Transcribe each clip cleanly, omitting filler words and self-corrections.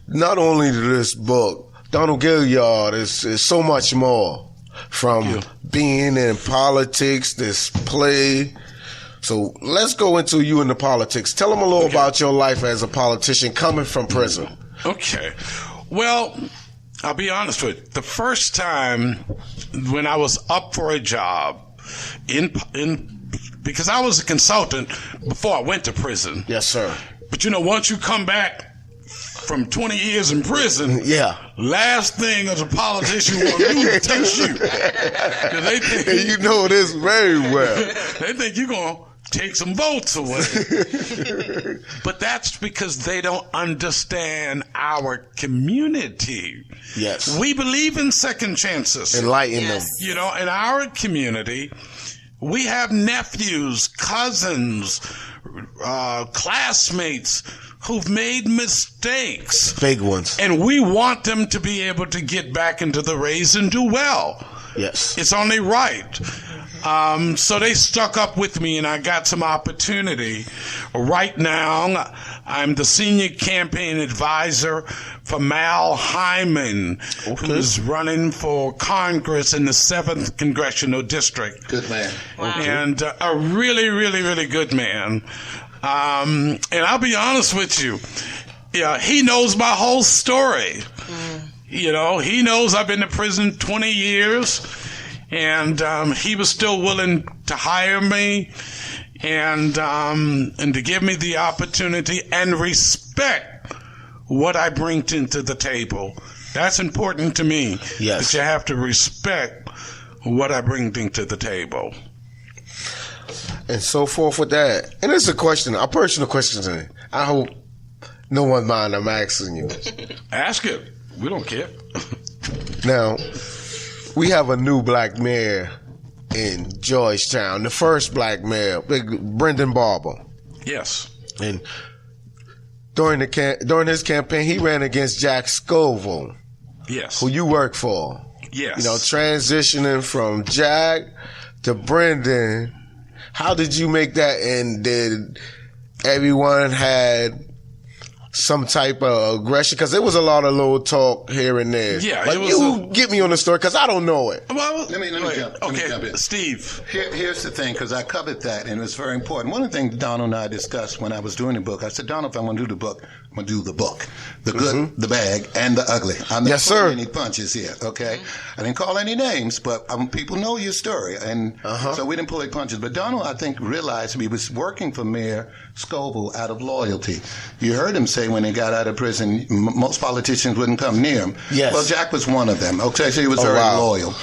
not only this book, Donald Gilliard is so much more from being in politics, this play. So let's go into you in the politics. Tell them a little about your life as a politician coming from prison. Okay. Well, I'll be honest with you. The first time when I was up for a job because I was a consultant before I went to prison. Yes, sir. But once you come back from 20 years in prison, last thing as a politician want to do is touch you. 'Cause they think, you know this very well. They think you're going to take some votes away. But that's because they don't understand our community. Yes. We believe in second chances. Enlighten them. In our community, we have nephews, cousins, classmates who've made mistakes. Big ones. And we want them to be able to get back into the race and do well. Yes. It's only right. So they stuck up with me, and I got some opportunity. Right now, I'm the senior campaign advisor for Mal Hyman, who's running for Congress in the 7th Congressional District. Good man. Wow. And a really, really, really good man. And I'll be honest with you, he knows my whole story. He knows I've been to prison 20 years. And he was still willing to hire me and to give me the opportunity and respect what I bring into the table. That's important to me. Yes. That you have to respect what I bring into the table. And so forth with that. And it's a personal question to me. I hope no one mind I'm asking you. Ask it. We don't care. Now, we have a new black mayor in Georgetown, the first black mayor, Brendan Barber. Yes. And during his campaign, he ran against Jack Scoville. Yes. Who you work for. Yes. Transitioning from Jack to Brendan. How did you make that? And did everyone had some type of aggression? Because there was a lot of little talk here and there. Yeah, like, get me on the story, because I don't know it. Well, let me jump in. Steve. Here's the thing, because I covered that, and it's very important. One of the things Donald and I discussed when I was doing the book, I said, Donald, if I'm going to do the book, I'm going to do the book. The good, the bad, and the ugly. I'm not pulling any punches here, okay? I didn't call any names, but people know your story, and so we didn't pull any punches. But Donald, I think, realized he was working for Mayor Scoville out of loyalty. You heard him say when he got out of prison, most politicians wouldn't come near him. Yes. Well, Jack was one of them, okay? So he was very loyal.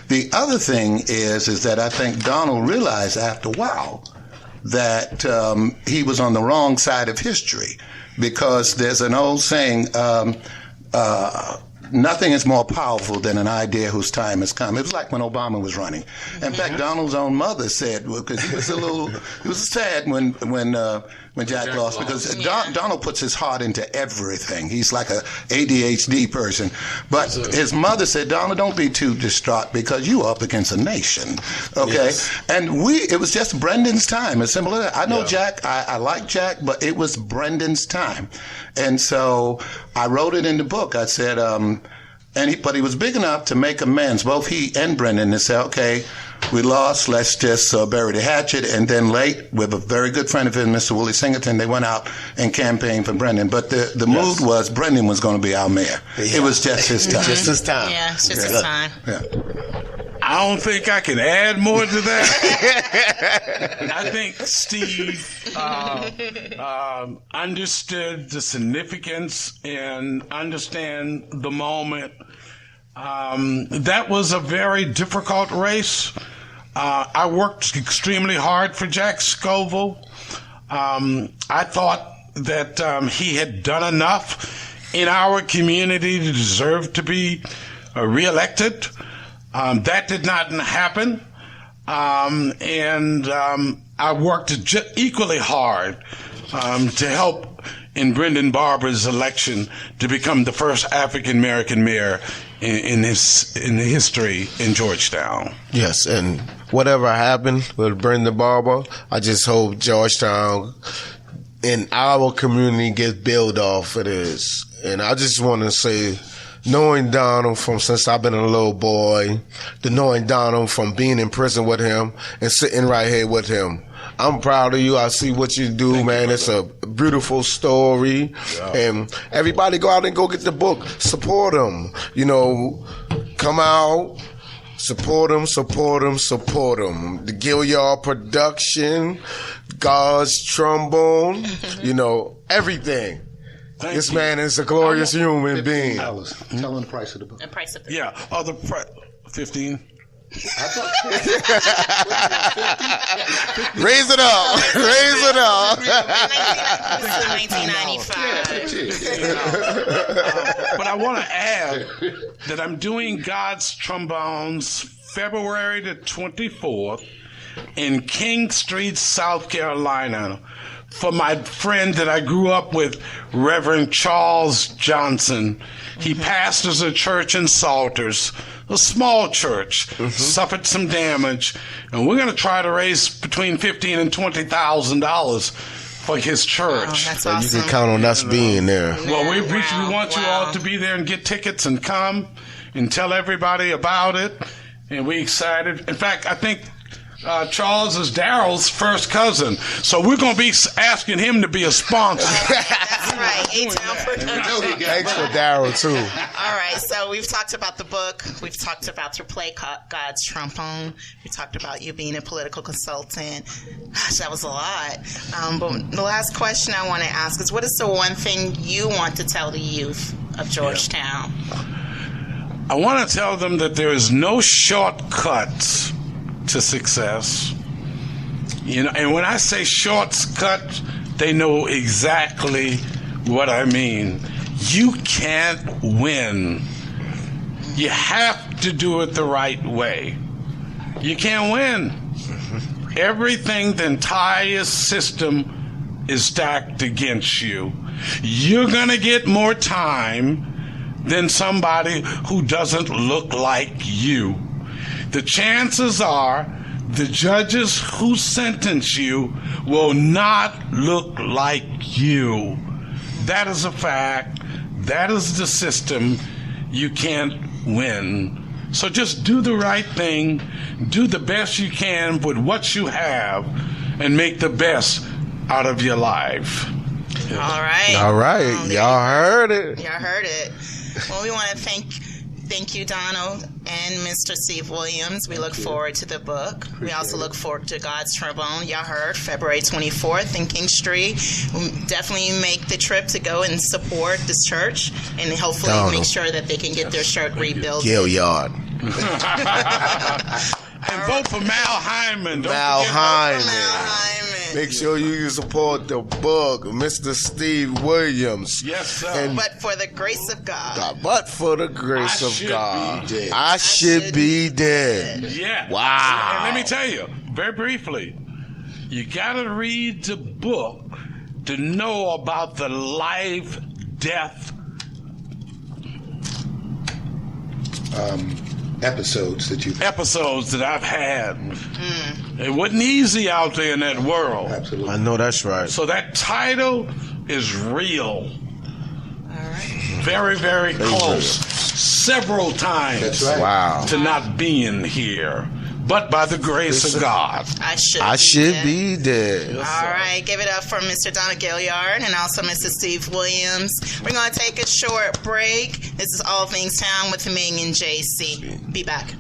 The other thing is that I think Donald realized after a while that he was on the wrong side of history, because there's an old saying, nothing is more powerful than an idea whose time has come. It was like when Obama was running. In fact, Donald's own mother said, because he was sad when Jack lost, because Donald puts his heart into everything. He's like a ADHD person. But his mother said, Donald, don't be too distraught, because you are up against a nation. Okay? Yes. And it was just Brendan's time. As simple as that. I know Jack, I like Jack, but it was Brendan's time. And so I wrote it in the book. I said, but he was big enough to make amends, both he and Brendan, and say, okay, we lost, let's just bury the hatchet. And then late, with a very good friend of his, Mr. Willie Singleton, they went out and campaigned for Brendan. But the mood was Brendan was going to be our mayor. Yeah. It was just his time. Just his time. Yeah, it's just his time. Yeah. I don't think I can add more to that. I think Steve understood the significance and understand the moment. That was a very difficult race. I worked extremely hard for Jack Scoville. I thought that he had done enough in our community to deserve to be reelected. That did not happen. And I worked equally hard to help in Brendan Barber's election to become the first African American mayor in history in Georgetown. Yes, and whatever happened with Brendan Barber, I just hope Georgetown in our community gets built off of this. And I just want to say, knowing Donald from since I've been a little boy, to knowing Donald from being in prison with him and sitting right here with him, I'm proud of you. I see what you do, man. It's a beautiful story. Yeah. And everybody go out and go get the book. Support him. You know, come out. Support him, support him, support him. The Gilliard production, God's trombone, you know, everything. This man is a glorious human being. Tell him the price of the book. The price of the book. Yeah. Oh, the price. 15. Raise it up. Raise it up. 1995. But I want to add that I'm doing God's Trombones February the 24th in King Street, South Carolina, for my friend that I grew up with, Reverend Charles Johnson. He pastors a church in Salters, a small church, suffered some damage, and we're going to try to raise between $15,000 and $20,000 for his church. That's So awesome. you can count on us being there. Well, we want you all to be there and get tickets and come and tell everybody about it. And we excited. In fact, I think Charles is Daryl's first cousin, so we're going to be asking him to be a sponsor. That's right. A-Town Production. Thanks for Daryl, too. All right, so we've talked about the book. We've talked about your play, God's Trombone. We talked about you being a political consultant. Gosh, that was a lot. But the last question I want to ask is, what is the one thing you want to tell the youth of Georgetown? I want to tell them that there is no shortcuts to success. You know, and when I say shortcut, they know exactly what I mean. You can't win. You have to do it the right way. You can't win. Everything, the entire system is stacked against you. You're going to get more time than somebody who doesn't look like you. The chances are the judges who sentence you will not look like you. That is a fact. That is the system. You can't win. So just do the right thing. Do the best you can with what you have and make the best out of your life. All right. All right. Y'all heard it. Y'all heard it. Well, we want to thank you, Donald and Mr. Steve Williams. We look forward to the book. We also look forward to God's Trombone. Y'all heard February 24th in King Street. We'll definitely make the trip to go and support this church and hopefully Donald. make sure that they can get their church rebuilt. Gilliard. And vote for Mal Hyman. Don't Mal forget Hyman. Hyman. Make sure you support the book, Mr. Steve Williams. Yes, sir. And But for the grace of God. but for the grace I of should God, be dead. I should be dead. Yeah. Wow. And let me tell you, very briefly, you got to read the book to know about the life, death. Episodes that I've had. It wasn't easy out there in that world. absolutely. I know that's right. So that title is real. All right. Very, very close. Several times. That's right. Wow. To not being here. But by the grace of God. I should be dead. All right, give it up for Mr. Donald Gilliard and also Mr. Steve Williams. We're going to take a short break. This is All Things Town with Ming and JC. Be back.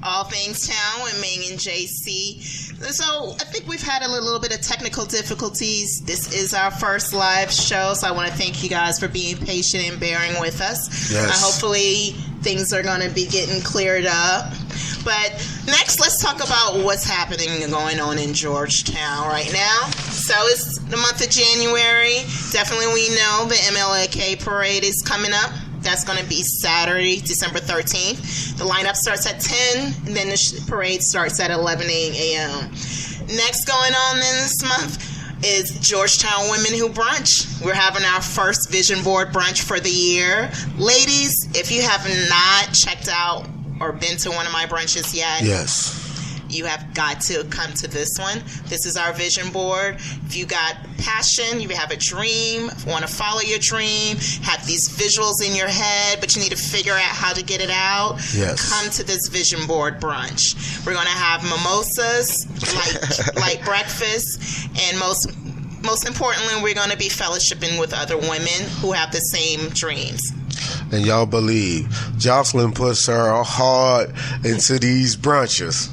All things town with Ming and JC. So I think we've had a little bit of technical difficulties. This is our first live show, so I want to thank you guys for being patient and bearing with us. Yes. Hopefully things are going to be getting cleared up. But next, let's talk about what's happening and going on in Georgetown right now. So it's the month of January. Definitely we know the MLK parade is coming up. That's going to be Saturday, December 13th. The lineup starts at 10, and then the parade starts at 11 a.m. Next going on in this month is Georgetown Women Who Brunch. We're having our first vision board brunch for the year. Ladies, if you have not checked out or been to one of my brunches yet, Yes. you have got to come to this one. This is our vision board. If you got passion, you have a dream, want to follow your dream, have these visuals in your head, but you need to figure out how to get it out, Yes. come to this vision board brunch. We're going to have mimosas, light breakfast, and most importantly, we're going to be fellowshipping with other women who have the same dreams. And y'all believe Jocelyn puts her heart into these brunches.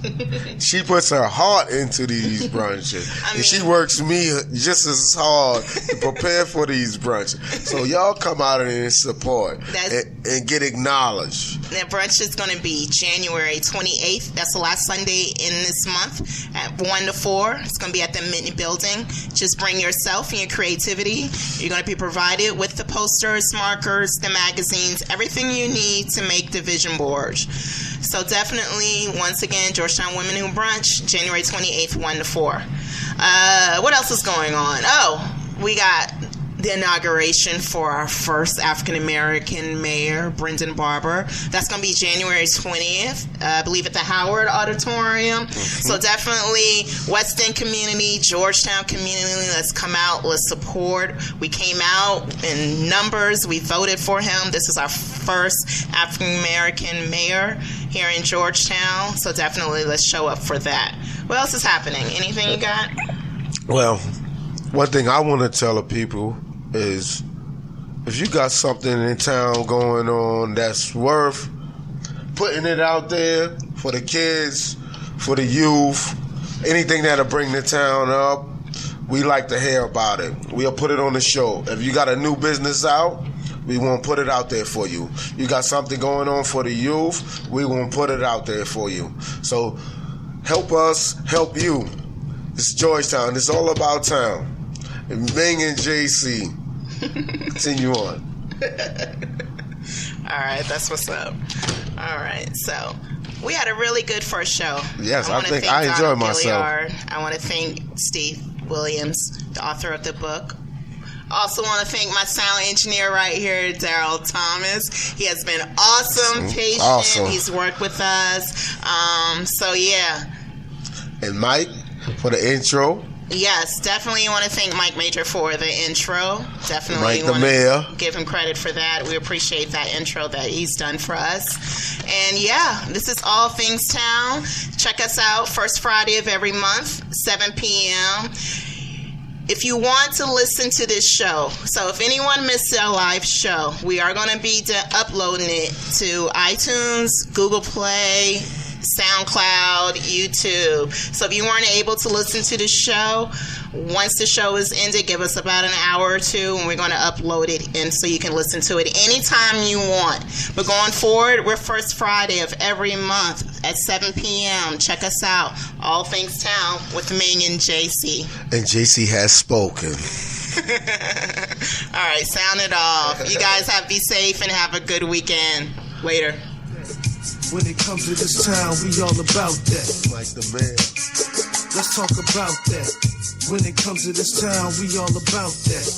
She puts her heart into these brunches. And she works me just as hard to prepare for these brunches. So y'all come out and support and get acknowledged. The brunch is going to be January 28th. That's the last Sunday in this month at 1 to 4. It's going to be at the Minton Building. Just bring yourself and your creativity. You're going to be provided with the posters, markers, the magazines, everything you need to make the vision board. So definitely, once again, Georgetown Women Who Brunch, January 28th, 1 to 4. What else is going on? Oh, we got the inauguration for our first African-American mayor, Brendan Barber. That's going to be January 20th, I believe at the Howard Auditorium. Mm-hmm. So definitely West End community, Georgetown community, let's come out, let's support. We came out in numbers. We voted for him. This is our first African-American mayor here in Georgetown. So definitely let's show up for that. What else is happening? Anything you got? Well, one thing I want to tell the people is if you got something in town going on that's worth putting it out there for the kids, for the youth, anything that'll bring the town up, we like to hear about it. We'll put it on the show. If you got a new business out, we won't put it out there for you. You got something going on for the youth, we won't put it out there for you. So help us help you. It's Georgetown. It's all about town. And Ming and JC. Continue on. All right, that's what's up. All right, so we had a really good first show. Yes, I think I enjoyed myself. Gilliard. I want to thank Steve Williams, the author of the book. Also want to thank my sound engineer right here, Daryl Thomas. He has been awesome, patient. Awesome. He's worked with us. So, yeah. And Mike for the intro. Yes, definitely want to thank Mike Major for the intro. Definitely Mike the want mayor. to give him credit for that. We appreciate that intro that he's done for us. And yeah, this is All Things Town. Check us out first Friday of every month, 7 p.m. If you want to listen to this show, so if anyone missed our live show, we are going to be uploading it to iTunes, Google Play, SoundCloud, YouTube. So if you weren't able to listen to the show, once the show is ended, give us about an hour or two, and we're going to upload it in so you can listen to it anytime you want. But going forward, we're first Friday of every month at 7 p.m. Check us out. All Things Town with Ming and JC. And JC has spoken. All right, sound it off. You guys be safe and have a good weekend. Later. When it comes to this town, we all about that. Like the man. Let's talk about that. When it comes to this town, we all about that.